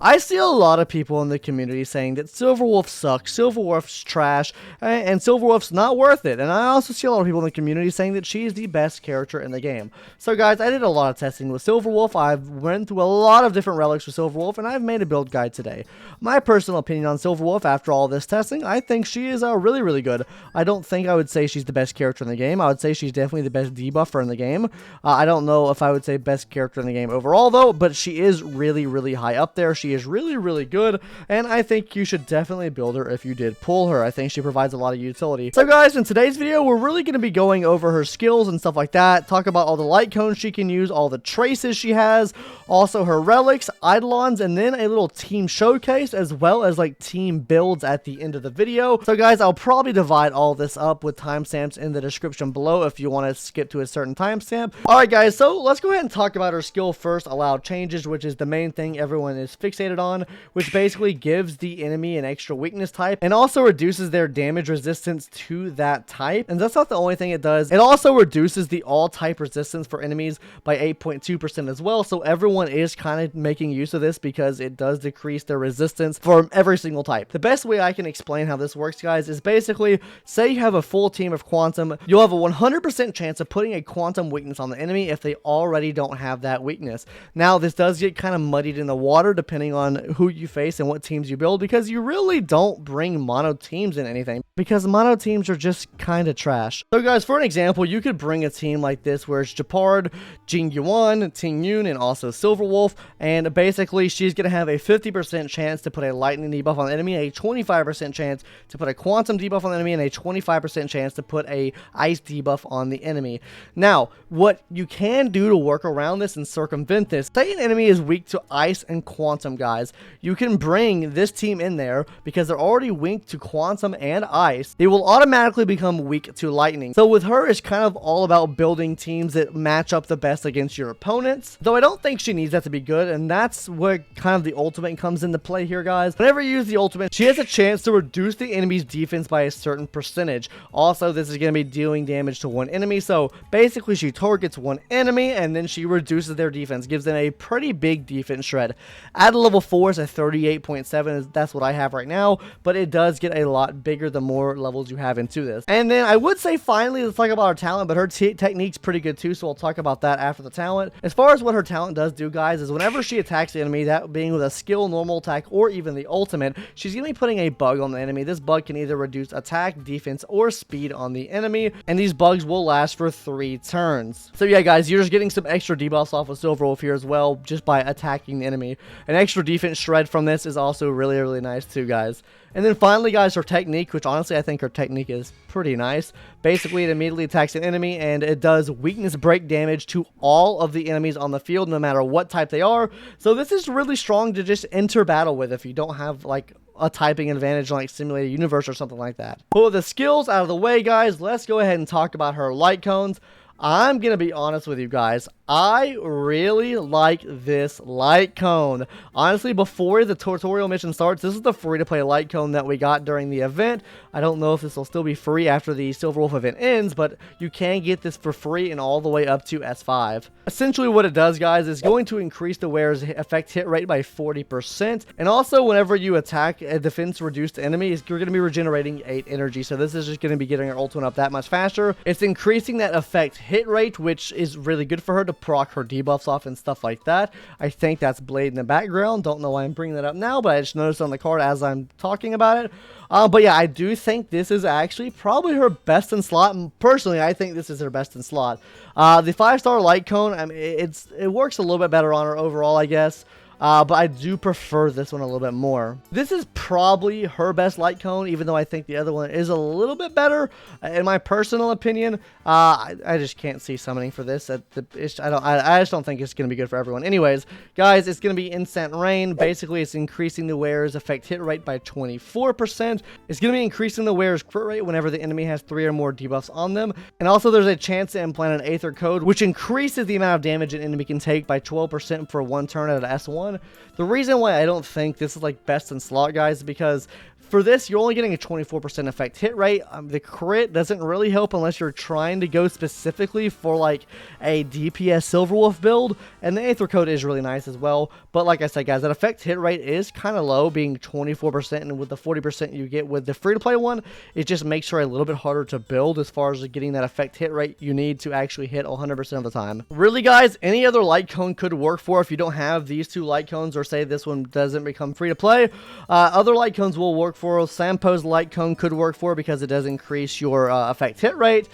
I see a lot of people in the community saying that Silverwolf sucks, Silverwolf's trash, and Silverwolf's not worth it. And I also see a lot of people in the community saying that she is the best character in the game. So guys, I did a lot of testing with Silverwolf. I've went through a lot of different relics with Silverwolf, and I've made a build guide today. My personal opinion on Silverwolf after all this testing, I think she is really, really good. I don't think I would say she's the best character in the game. I would say she's definitely the best debuffer in the game. I don't know if I would say best character in the game overall though, but she is really, really high up there. She is really, really good, and I think you should definitely build her if you did pull her. I think she provides a lot of utility. So guys, in today's video, we're really going to be going over her skills and stuff like that, talk about all the light cones she can use, all the traces she has, also her relics, Eidelons, and then a little team showcase, as well as like team builds at the end of the video. So guys, I'll probably divide all this up with timestamps in the description below if you want to skip to a certain timestamp. Alright guys, so let's go ahead and talk about her skill first, allowed changes, which is the main thing everyone is fixated on, which basically gives the enemy an extra weakness type and also reduces their damage resistance to that type. And that's not the only thing it does. It also reduces the all type resistance for enemies by 8.2% as well. So everyone is kind of making use of this because it does decrease their resistance for every single type. The best way I can explain how this works, guys, is basically say you have a full team of quantum, you'll have a 100% chance of putting a quantum weakness on the enemy if they already don't have that weakness. Now this does get kind of muddied in the water depending on who you face and what teams you build, because you really don't bring mono teams in anything, because mono teams are just kind of trash. So guys, for an example, you could bring a team like this where it's Gepard, Jing Yuan, Ting Yun, and also Silverwolf, and basically she's going to have a 50% chance to put a lightning debuff on the enemy, a 25% chance to put a quantum debuff on the enemy, and a 25% chance to put a ice debuff on the enemy. Now, what you can do to work around this and circumvent this, say an enemy is weak to ice and quantum, guys, you can bring this team in there because they're already weak to quantum and ice. They will automatically become weak to lightning. So with her, it's kind of all about building teams that match up the best against your opponents, though I don't think she needs that to be good, and that's where kind of the ultimate comes into play here, guys. Whenever you use the ultimate, she has a chance to reduce the enemy's defense by a certain percentage. Also, this is going to be dealing damage to one enemy, so basically she targets one enemy and then she reduces their defense, gives them a pretty big defense shred. At a level 4 is a 38.7, that's what I have right now, but it does get a lot bigger the more levels you have into this. And then I would say finally, let's talk about her talent, but her technique's pretty good too, so I'll talk about that after the talent. As far as what her talent does do, guys, is whenever she attacks the enemy, that being with a skill, normal attack, or even the ultimate, she's going to be putting a bug on the enemy. This bug can either reduce attack, defense, or speed on the enemy, and these bugs will last for 3 turns. So yeah, guys, you're just getting some extra debuffs off of Silverwolf here as well, just by attacking the enemy. An extra defense shred from this is also really, really nice too, guys. And then finally, guys, her technique, which honestly I think her technique is pretty nice. Basically, it immediately attacks an enemy, and it does weakness break damage to all of the enemies on the field, no matter what type they are. So this is really strong to just enter battle with if you don't have, like, a typing advantage like Simulated Universe or something like that. But with the skills out of the way, guys, let's go ahead and talk about her light cones. I'm going to be honest with you guys. I really like this light cone. Honestly, before the tutorial mission starts, this is the free-to-play light cone that we got during the event. I don't know if this will still be free after the Silverwolf event ends, but you can get this for free and all the way up to S5. Essentially what it does, guys, is going to increase the wearer's effect hit rate by 40%. And also, whenever you attack a defense-reduced enemy, you're going to be regenerating 8 energy. So this is just going to be getting her ultimate up that much faster. It's increasing that effect hit rate, which is really good for her to proc her debuffs off and stuff like that. I think that's Blade in the background. Don't know why I'm bringing that up now, but I just noticed on the card as I'm talking about it. But yeah, I do think this is actually probably her best in slot. Personally, I think this is her best in slot. The 5-star light cone, I mean, it works a little bit better on her overall, I guess. But I do prefer this one a little bit more. This is probably her best light cone, even though I think the other one is a little bit better, in my personal opinion. I just can't see summoning for this. I just don't think it's going to be good for everyone. Anyways, guys, it's going to be Instant Rain. Basically, it's increasing the wearer's effect hit rate by 24%. It's going to be increasing the wearer's crit rate whenever the enemy has 3 or more debuffs on them. And also, there's a chance to implant an Aether Code, which increases the amount of damage an enemy can take by 12% for 1 turn at an S1. The reason why I don't think this is like best in slot, guys, is because For this, you're only getting a 24% effect hit rate. The crit doesn't really help unless you're trying to go specifically for like a DPS Silverwolf build, and the Aether Code is really nice as well. But like I said, guys, that effect hit rate is kind of low, being 24%, and with the 40% you get with the free-to-play one, it just makes her a little bit harder to build as far as getting that effect hit rate you need to actually hit 100% of the time. Really, guys, any other light cone could work for if you don't have these two light cones, or say this one doesn't become free-to-play. Other light cones will work for. Sampo's light cone could work for because it does increase your effect hit rate.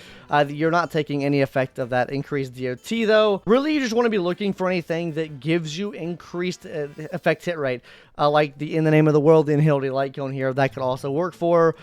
You're not taking any effect of that increased DOT though. Really, you just want to be looking for anything that gives you increased effect hit rate. Like the In the Name of the World, the Inhility light cone here, that could also work for.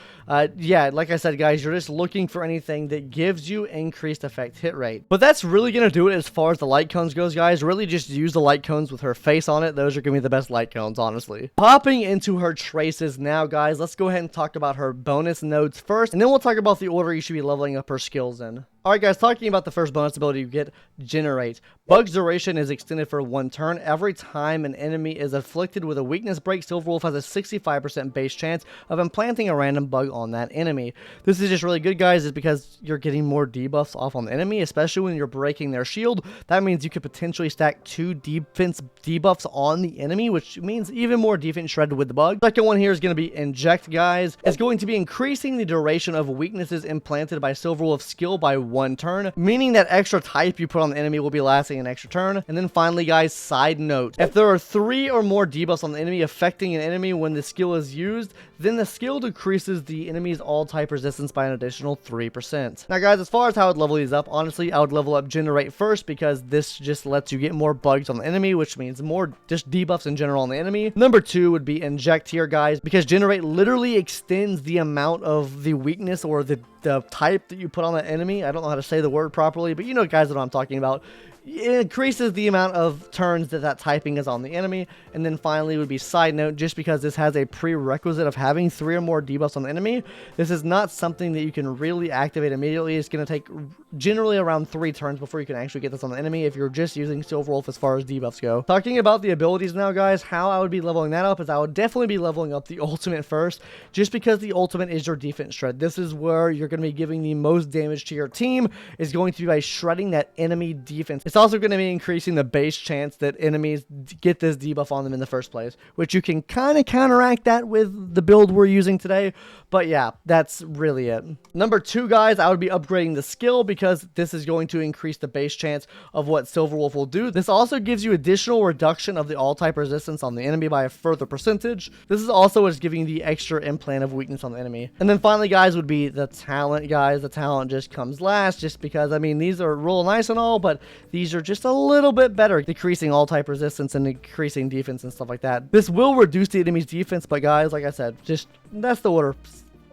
Yeah, like I said, guys, you're just looking for anything that gives you increased effect hit rate. But that's really going to do it as far as the light cones goes, guys. Really just use the light cones with her face on it. Those are going to be the best light cones, honestly. Popping into her traces now, guys, let's go ahead and talk about her bonus nodes first, and then we'll talk about the order you should be leveling up her skills in. Alright guys, talking about the first bonus ability you get, Generate. Bug's duration is extended for 1 turn. Every time an enemy is afflicted with a weakness break, Silverwolf has a 65% base chance of implanting a random bug on that enemy. This is just really good, guys, is because you're getting more debuffs off on the enemy, especially when you're breaking their shield. That means you could potentially stack 2 defense debuffs on the enemy, which means even more defense shredded with the bug. Second one here is going to be Inject, guys. It's going to be increasing the duration of weaknesses implanted by Silverwolf's skill by 1 turn, meaning that extra type you put on the enemy will be lasting an extra turn. And then finally, guys, side note, if there are 3 or more debuffs on the enemy affecting an enemy when the skill is used, then the skill decreases the enemy's all type resistance by an additional 3%. Now guys, as far as how I'd level these up, honestly, I would level up Generate first, because this just lets you get more bugs on the enemy, which means more just debuffs in general on the enemy. Number 2 would be Inject here, guys, because Generate literally extends the amount of the weakness or the type that you put on the enemy. I don't know how to say the word properly, but you know, guys, what I'm talking about. It increases the amount of turns that typing is on the enemy. And then finally would be Side Note, just because this has a prerequisite of having 3 or more debuffs on the enemy. This is not something that you can really activate immediately. It's going to take generally around 3 turns before you can actually get this on the enemy if you're just using Silverwolf as far as debuffs go. Talking about the abilities now, guys, how I would be leveling that up is I would definitely be leveling up the ultimate first, just because the ultimate is your defense shred. This is where you're going to be giving the most damage to your team, is going to be by shredding that enemy defense. It's also going to be increasing the base chance that enemies get this debuff on them in the first place, which you can kind of counteract that with the build we're using today. But yeah, that's really it. Number 2, guys, I would be upgrading the skill, because this is going to increase the base chance of what Silverwolf will do. This also gives you additional reduction of the all type resistance on the enemy by a further percentage. This is also what's giving the extra implant of weakness on the enemy. And then finally, guys, would be the talent, guys. The talent just comes last, just because, I mean, these are real nice and all, but these are just a little bit better, decreasing all type resistance and increasing defense and stuff like that. This will reduce the enemy's defense, but guys, like I said, just that's the order.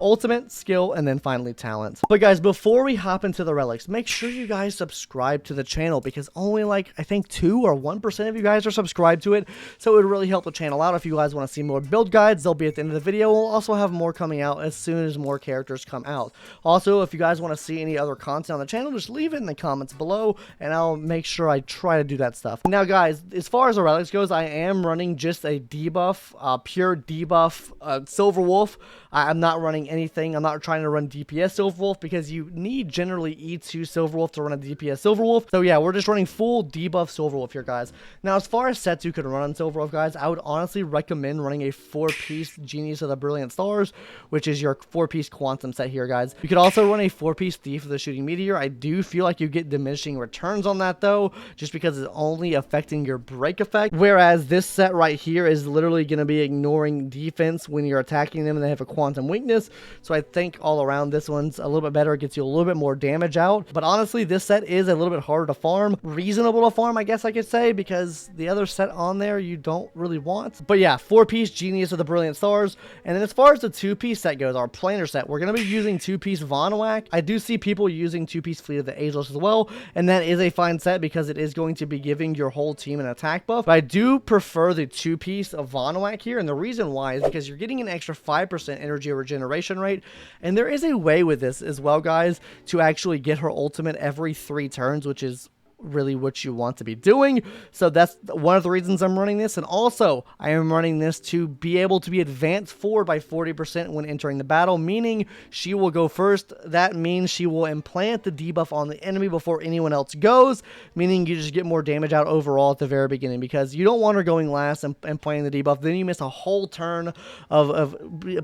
Ultimate, skill, and then finally talent. But guys, before we hop into the relics, make sure you guys subscribe to the channel, because only like I think 2 or 1% of you guys are subscribed to it, so it would really help the channel out. If you guys want to see more build guides, they'll be at the end of the video. We'll also have more coming out as soon as more characters come out. Also, if you guys want to see any other content on the channel, just leave it in the comments below, and I'll make sure I try to do that stuff. Now guys, as far as the relics goes, I am running just a debuff, pure debuff Silverwolf. I'm not running anything. I'm not trying to run DPS Silverwolf, because you need generally E2 Silverwolf to run a DPS Silverwolf. So yeah, we're just running full debuff Silverwolf here, guys. Now, as far as sets you can run on Silverwolf, guys, I would honestly recommend running a 4-piece Genius of the Brilliant Stars, which is your 4-piece Quantum set here, guys. You could also run a 4-piece Thief of the Shooting Meteor. I do feel like you get diminishing returns on that, though, just because it's only affecting your break effect. Whereas this set right here is literally going to be ignoring defense when you're attacking them and they have a quantum weakness. So I think all around this one's a little bit better. It gets you a little bit more damage out. But honestly, this set is a little bit harder to farm. Reasonable to farm, I guess I could say, because the other set on there you don't really want. But yeah, 4-piece Genius of the Brilliant Stars. And then as far as the 2-piece set goes, our planar set, we're going to be using 2-piece Vonwhack. I do see people using 2-piece Fleet of the Eidelons as well, and that is a fine set because it is going to be giving your whole team an attack buff. But I do prefer the 2-piece of Vonwhack here, and the reason why is because you're getting an extra 5% energy regeneration rate, and there is a way with this as well, guys, to actually get her ultimate every 3 turns, which is really what you want to be doing. So that's one of the reasons I'm running this. And also, I am running this to be able to be advanced forward by 40% when entering the battle, meaning she will go first. That means she will implant the debuff on the enemy before anyone else goes, meaning you just get more damage out overall at the very beginning, because you don't want her going last and playing the debuff. Then you miss a whole turn of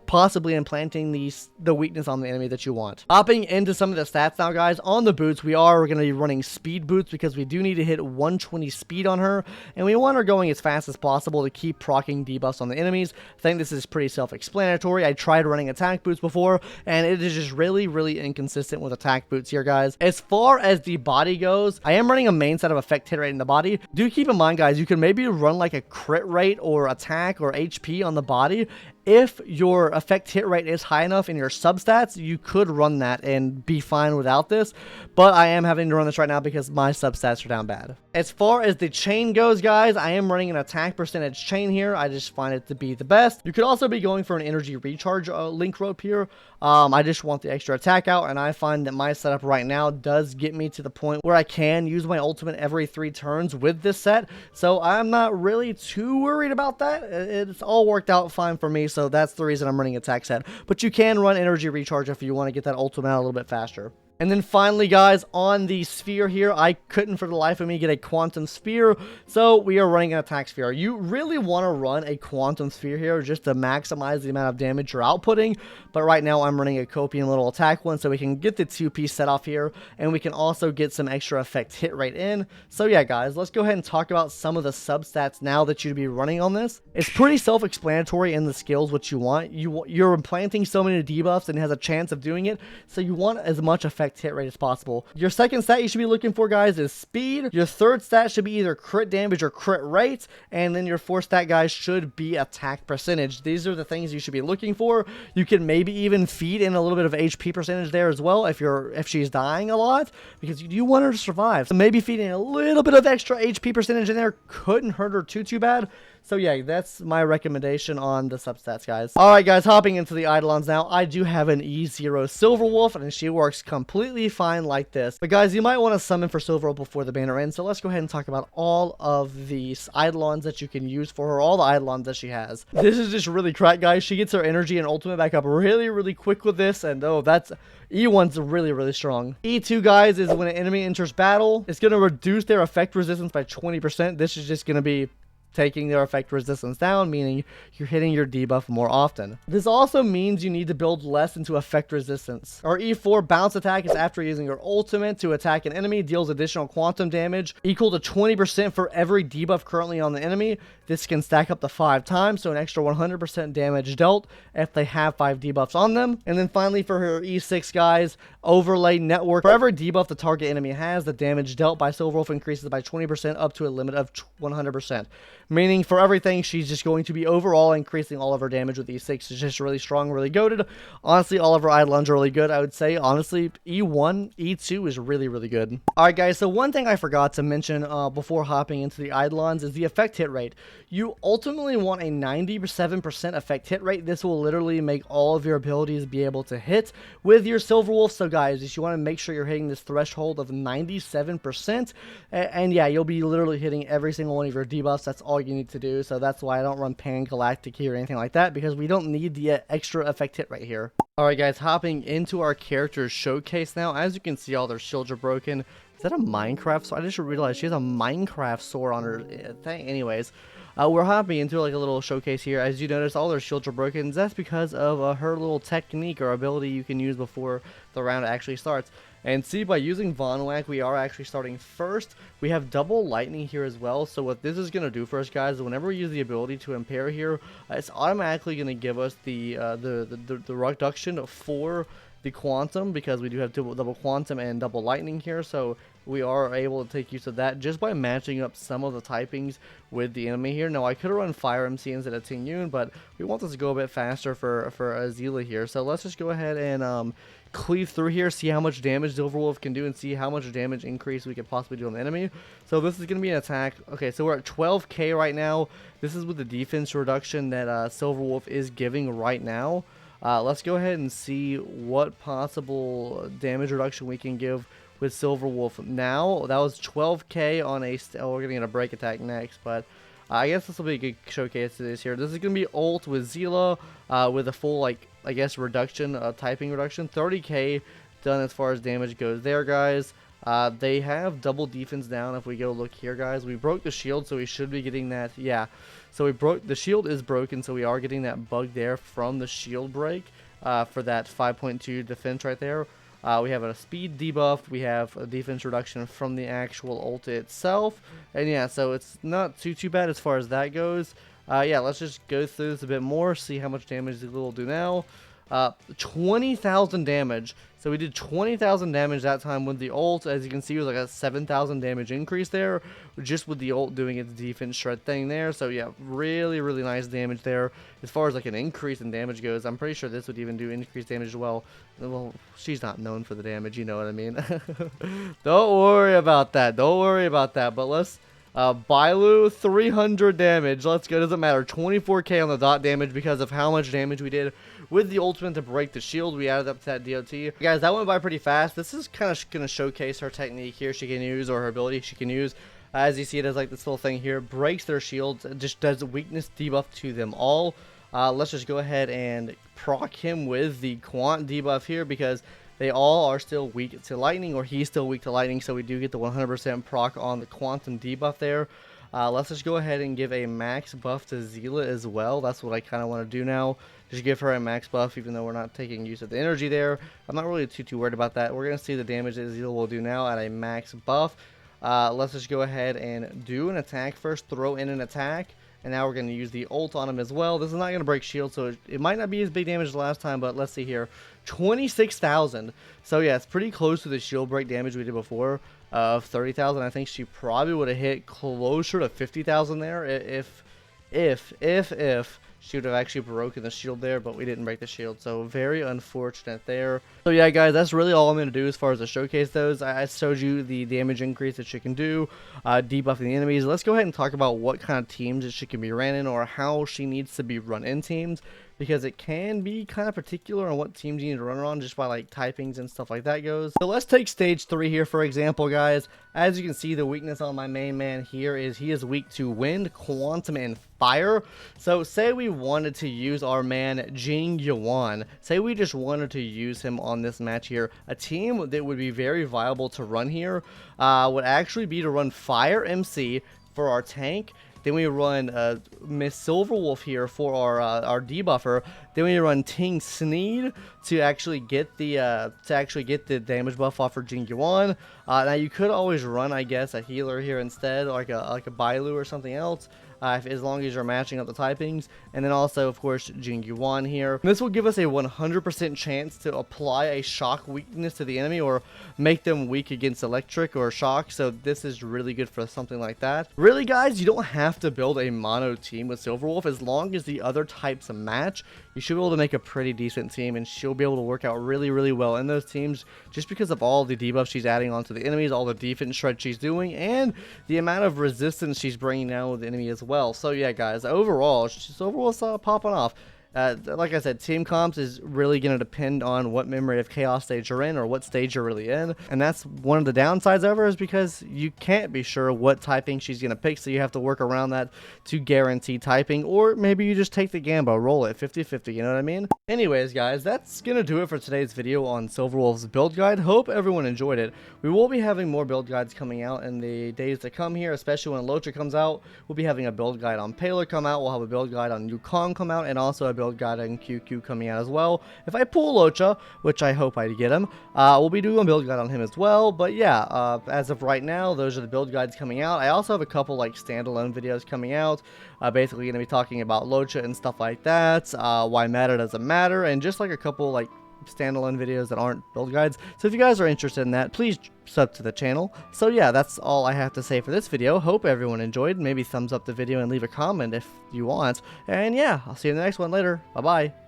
possibly implanting the weakness on the enemy that you want. Hopping into some of the stats now, guys. On the boots, we are going to be running speed boots because we do need to hit 120 speed on her, and we want her going as fast as possible to keep proccing debuffs on the enemies. I think this is pretty self-explanatory. I tried running attack boots before, and it is just really, really inconsistent with attack boots here, guys. As far as the body goes, I am running a main set of effect hit rate in the body. Do keep in mind, guys, you can maybe run like a crit rate or attack or HP on the body. If your effect hit rate is high enough in your substats, you could run that and be fine without this, but I am having to run this right now because my substats are down bad. As far as the chain goes, guys, I am running an attack percentage chain here. I just find it to be the best. You could also be going for an energy recharge link rope here. I just want the extra attack out, and I find that my setup right now does get me to the point where I can use my ultimate every 3 turns with this set, so I'm not really too worried about that. It's all worked out fine for me, so that's the reason I'm running attack set. But you can run energy recharge if you want to get that ultimate out a little bit faster. And then finally, guys, on the sphere here, I couldn't for the life of me get a quantum sphere, so we are running an attack sphere. You really want to run a quantum sphere here just to maximize the amount of damage you're outputting, but right now I'm running a copian little attack one so we can get the 2-piece set off here, and we can also get some extra effect hit rate in. So yeah, guys, let's go ahead and talk about some of the substats now that you'd be running on this. It's pretty self-explanatory in the skills what you want. You're implanting so many debuffs and it has a chance of doing it, so you want as much effect hit rate as possible. Your second stat you should be looking for, guys, is speed. Your third stat should be either crit damage or crit rate, and then your fourth stat, guys, should be attack percentage. These are the things you should be looking for. You can maybe even feed in a little bit of HP percentage there as well if she's dying a lot, because you do want her to survive. So maybe feeding a little bit of extra HP percentage in there couldn't hurt her too bad. So yeah, that's my recommendation on the substats, guys. Alright, guys, hopping into the Eidelons now. I do have an E0 Silver Wolf, and she works completely fine like this. But guys, you might want to summon for Silver Wolf before the banner ends, so let's go ahead and talk about all of the Eidelons that you can use for her, all the Eidelons that she has. This is just really crack, guys. She gets her energy and ultimate back up really, really quick with this, and oh, that's... E1's really, really strong. E2, guys, is when an enemy enters battle, it's going to reduce their effect resistance by 20%. This is just going to be taking their effect resistance down, meaning you're hitting your debuff more often. This also means you need to build less into effect resistance. Our E4 bounce attack is after using your ultimate to attack an enemy, deals additional quantum damage equal to 20% for every debuff currently on the enemy. This can stack up to 5 times, so an extra 100% damage dealt if they have 5 debuffs on them. And then finally for her E6, guys, overlay network. For every debuff the target enemy has, the damage dealt by Silver Wolf increases by 20% up to a limit of 100%. Meaning for everything, she's just going to be overall increasing all of her damage with E6. It's just really strong, really goated. Honestly, all of her Eidelons are really good, I would say. Honestly, E1, E2 is really, really good. Alright, guys, so one thing I forgot to mention before hopping into the Eidelons is the effect hit rate. You ultimately want a 97% effect hit rate. This will literally make all of your abilities be able to hit with your Silver Wolf. So guys, you want to make sure you're hitting this threshold of 97%. And yeah, you'll be literally hitting every single one of your debuffs. That's all you need to do. So that's why I don't run Pan-Galactic here or anything like that, because we don't need the extra effect hit rate here. Alright, guys, hopping into our character showcase now. As you can see, all their shields are broken. Is that a Minecraft sword? I just realized she has a Minecraft sword on her thing. Anyways, we're hopping into like a little showcase here. As you notice, all their shields are broken. That's because of her little technique or ability you can use before the round actually starts. And see, by using Von Whack, we are actually starting first. We have double lightning here as well. So what this is going to do for us, guys, is whenever we use the ability to impair here, it's automatically going to give us the reduction for the quantum, because we do have double quantum and double lightning here. So we are able to take use of that just by matching up some of the typings with the enemy here. Now, I could have run Fire MC instead of Ting Yun, but we want this to go a bit faster for Azila here. So let's just go ahead and cleave through here, see how much damage Silver Wolf can do, and see how much damage increase we could possibly do on the enemy. So this is going to be an attack. Okay, so we're at 12k right now. This is with the defense reduction that Silver Wolf is giving right now. Let's go ahead and see what possible damage reduction we can give with Silver Wolf now. That was 12k on a... Oh, we're getting a break attack next, but... I guess this will be a good showcase to this here. This is going to be ult with Zila with a full, like, I guess, reduction, typing reduction. 30k done as far as damage goes there, guys. They have double defense down. If we go look here, guys, we broke the shield, so we should be getting that. Yeah, so we broke, the shield is broken, so we are getting that bug there from the shield break for that 5.2 defense right there. We have a speed debuff, we have a defense reduction from the actual ult itself, and yeah, so it's not too bad as far as that goes. Yeah, let's just go through this a bit more, see how much damage the will do now. 20,000 damage. So we did 20,000 damage that time with the ult. As you can see, it was like a 7,000 damage increase there, just with the ult doing its defense shred thing there. So yeah, really nice damage there. As far as like an increase in damage goes, I'm pretty sure this would even do increased damage as well. Well, she's not known for the damage, you know what I mean. Don't worry about that. Don't worry about that. But let's... Bailu, 300 damage. Let's go. Doesn't matter. 24k on the dot damage because of how much damage we did with the ultimate to break the shield. We added up to that DOT. Guys, that went by pretty fast. This is kind of going to showcase her technique here she can use, or her ability she can use. As you see, it has like this little thing here. Breaks their shields. It just does a weakness debuff to them all. Let's just go ahead and proc him with the quant debuff here because... they all are still weak to lightning, or he's still weak to lightning, so we do get the 100% proc on the quantum debuff there. Let's just go ahead and give a max buff to Zila as well. That's what I kind of want to do now. Just give her a max buff, even though we're not taking use of the energy there. I'm not really too worried about that. We're going to see the damage that Zila will do now at a max buff. Let's just go ahead and do an attack first, throw in an attack. And now we're going to use the ult on him as well. This is not going to break shield, so it might not be as big damage as last time, but let's see here. 26,000. So yeah, it's pretty close to the shield break damage we did before of 30,000. I think she probably would have hit closer to 50,000 there if she would have actually broken the shield there, but we didn't break the shield, so very unfortunate there. So yeah, guys, that's really all I'm going to do as far as the showcase those. I showed you the damage increase that she can do, debuffing the enemies. Let's go ahead and talk about what kind of teams that she can be ran in, or how she needs to be run in teams, because it can be kind of particular on what teams you need to run her on just by like typings and stuff like that goes. So let's take stage 3 here for example, guys. As you can see, the weakness on my main man here is he is weak to wind, quantum, and fire. So say we wanted to use our man Jing Yuan. Say we just wanted to use him on this match here. A team that would be very viable to run here would actually be to run Fire MC for our tank. Then we run Miss Silverwolf here for our debuffer. Then we run Ting Sneed to actually get the damage buff off for Jing Yuan. Now you could always run, I guess, a healer here instead, like a Bailu or something else. As long as you're matching up the typings. And then also, of course, Jing Yuan here. This will give us a 100% chance to apply a shock weakness to the enemy, or make them weak against electric or shock. So this is really good for something like that. Really, guys, you don't have to build a mono team with Silverwolf. As long as the other types match, you should be able to make a pretty decent team, and she'll be able to work out really well in those teams, just because of all the debuffs she's adding onto the enemies, all the defense shred she's doing, and the amount of resistance she's bringing down with the enemy as well. So yeah, guys, overall, Silverwolf's popping off. Like I said, team comps is really going to depend on what memory of chaos stage you're in, or what stage you're really in. And that's one of the downsides of her, is because you can't be sure what typing she's going to pick, so you have to work around that to guarantee typing. Or maybe you just take the gamble, roll it 50-50, you know what I mean? Anyways, guys, that's going to do it for today's video on Silverwolf's build guide. Hope everyone enjoyed it. We will be having more build guides coming out in the days to come here, especially when Locha comes out. We'll be having a build guide on Paler come out. We'll have a build guide on Yukong come out, and also a build guide on QQ coming out as well. If I pull Locha, which I hope I get him, we'll be doing a build guide on him as well. But yeah, as of right now, those are the build guides coming out. I also have a couple like standalone videos coming out, basically going to be talking about Locha and stuff like that, why meta doesn't matter, and just like a couple like standalone videos that aren't build guides. So if you guys are interested in that, please sub to the channel. So yeah, that's all I have to say for this video. Hope everyone enjoyed. Maybe thumbs up the video and leave a comment if you want. And yeah, I'll see you in the next one later. Bye bye.